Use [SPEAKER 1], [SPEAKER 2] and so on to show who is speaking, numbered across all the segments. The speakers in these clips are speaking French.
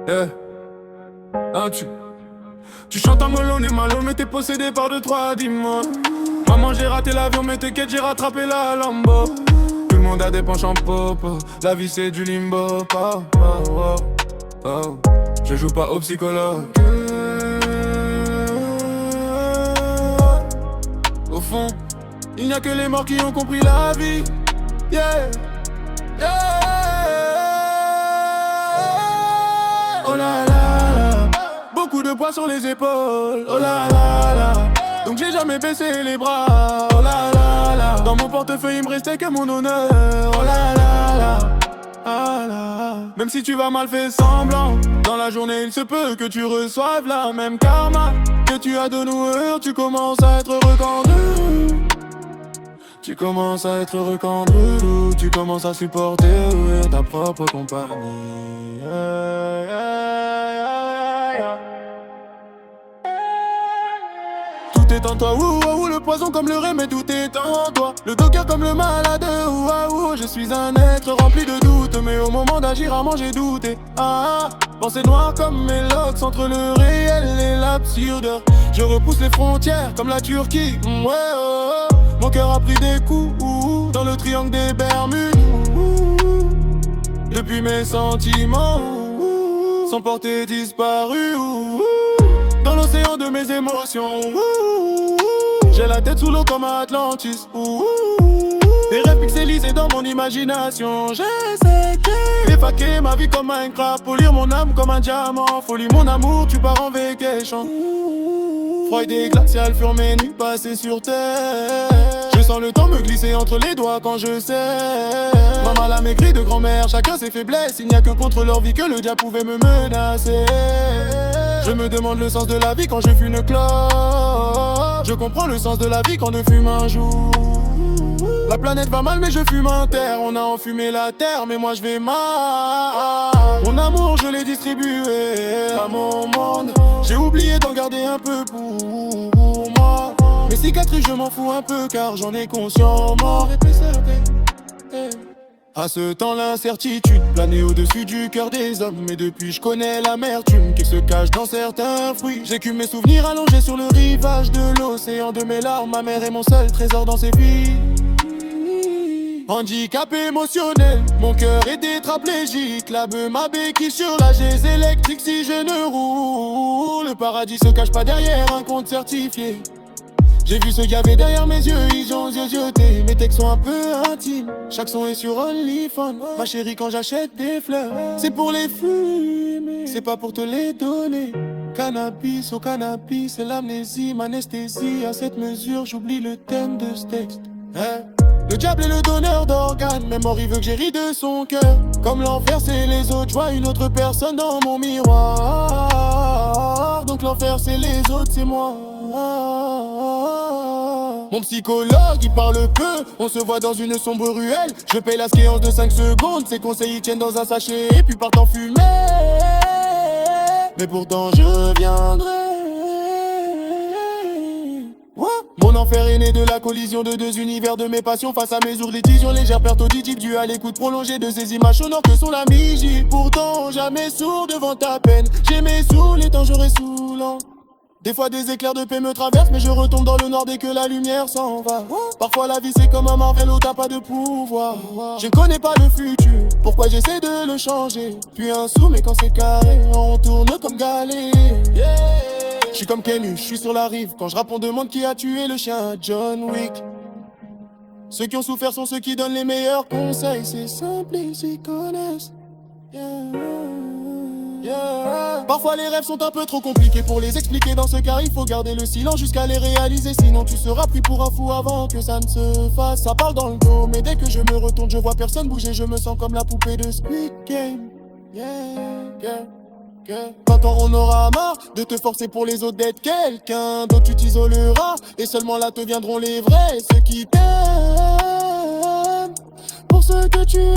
[SPEAKER 1] Yeah. Ah, tu chantes en melon et malo, mais t'es possédé par deux, trois, dis-moi. Maman, j'ai raté l'avion, mais t'inquiète, j'ai rattrapé la Lambo. Tout le monde a des penchants popo, la vie c'est du limbo. Oh, oh, oh, oh. Je joue pas au psychologue. Au fond, il n'y a que les morts qui ont compris la vie. Yeah, yeah. Oh là là là. Beaucoup de poids sur les épaules. Oh là là là. Donc j'ai jamais baissé les bras. Oh là là là. Dans mon portefeuille il me restait que mon honneur. Oh là là là. Ah là. Même si tu vas mal faire semblant, dans la journée il se peut que tu reçoives la même karma que tu as de nous. Tu commences à être recandu. Tu commences à être recandu. Tu commences à supporter ta propre compagnie. Yeah, yeah, yeah, yeah. Tout est en toi, ouh, le poison comme le remède, tout est en toi. Le docker comme le malade, ouh, je suis un être rempli de doutes. Mais au moment d'agir à moi j'ai douté. Pensée noire comme mes locks, entre le réel et l'absurde. Je repousse les frontières comme la Turquie, ouais, oh, oh. Mon cœur a pris des coups, dans le triangle des Bermudes. Depuis mes sentiments sont portés disparus. Dans l'océan de mes émotions, j'ai la tête sous l'eau comme Atlantis. Des rêves pixelisés dans mon imagination. J'essaie d'effaquer ma vie comme Minecraft, polir mon âme comme un diamant. Folie mon amour, tu pars en vacation. Froid et glacial furent mes nuits passées sur terre. Je sens le temps me glisser entre les doigts quand je sais. Maman l'a maigri de grand-mère, chacun ses faiblesses. Il n'y a que contre leur vie que le diable pouvait me menacer. Je me demande le sens de la vie quand je fume une clope. Je comprends le sens de la vie quand je fume un jour. La planète va mal mais je fume un terre. On a enfumé la terre mais moi je vais mal. Mon amour je l'ai distribué à mon monde. J'ai oublié d'en garder un peu pour moi. Mes cicatrices je m'en fous un peu car j'en ai conscience. À ce temps l'incertitude planait au-dessus du cœur des hommes. Mais depuis je connais l'amertume qui se cache dans certains fruits. J'écume mes souvenirs allongés sur le rivage de l'océan de mes larmes. Ma mère est mon seul trésor dans ses filles. Handicap émotionnel, mon cœur est tétraplégique. La beuh ma béquille sur la chaise électrique si je ne roule. Le paradis se cache pas derrière un compte certifié. J'ai vu ce qu'il y avait derrière mes yeux, ils ont jeté. Mes textes sont un peu intimes, chaque son est sur OnlyFans. Ma chérie quand j'achète des fleurs, c'est pour les fumer, c'est pas pour te les donner. Cannabis au cannabis, c'est l'amnésie, m'anesthésie. À cette mesure, j'oublie le thème de ce texte. Le diable est le donneur d'organes, même mort il veut que j'hérite de son cœur. Comme l'enfer c'est les autres, je vois une autre personne dans mon miroir. Donc l'enfer c'est les autres, c'est moi. Mon psychologue il parle peu, on se voit dans une sombre ruelle. Je paye la séance de 5 secondes, ses conseils ils tiennent dans un sachet et puis partent en fumée. Mais pourtant je viendrai. Mon enfer est né de la collision de deux univers de mes passions. Face à mes ourlitisions, légère perte auditive due à l'écoute prolongée de ces images sonores que sont la vigie. Pourtant jamais sourd devant ta peine. J'ai mes sous, les temps j'aurais saoulant. Des fois des éclairs de paix me traversent, mais je retombe dans le noir dès que la lumière s'en va. Parfois la vie c'est comme un Marvel où t'as pas de pouvoir. Je ne connais pas le futur, pourquoi j'essaie de le changer. Puis un sou mais quand c'est carré, on tourne comme galet. Je suis comme Kenny, je suis sur la rive. Quand je rappe on demande qui a tué le chien John Wick. Ceux qui ont souffert sont ceux qui donnent les meilleurs conseils. C'est simple, ils s'y connaissent. Parfois les rêves sont un peu trop compliqués pour les expliquer. Dans ce cas il faut garder le silence jusqu'à les réaliser. Sinon tu seras pris pour un fou avant que ça ne se fasse. Ça parle dans le dos mais dès que je me retourne je vois personne bouger. Je me sens comme la poupée de Squid Game. Quand on aura marre de te forcer pour les autres d'être quelqu'un d'autre, tu t'isoleras et seulement là te viendront les vrais. Ceux qui t'aiment pour ce que tu es.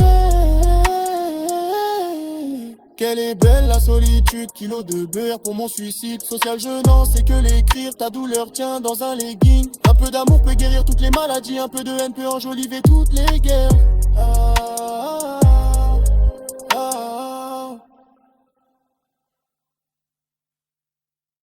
[SPEAKER 1] Quelle est belle la solitude, kilo de beurre pour mon suicide social. Je n'en sais que l'écrire, ta douleur tient dans un legging. Un peu d'amour peut guérir toutes les maladies, un peu de haine peut enjoliver toutes les guerres.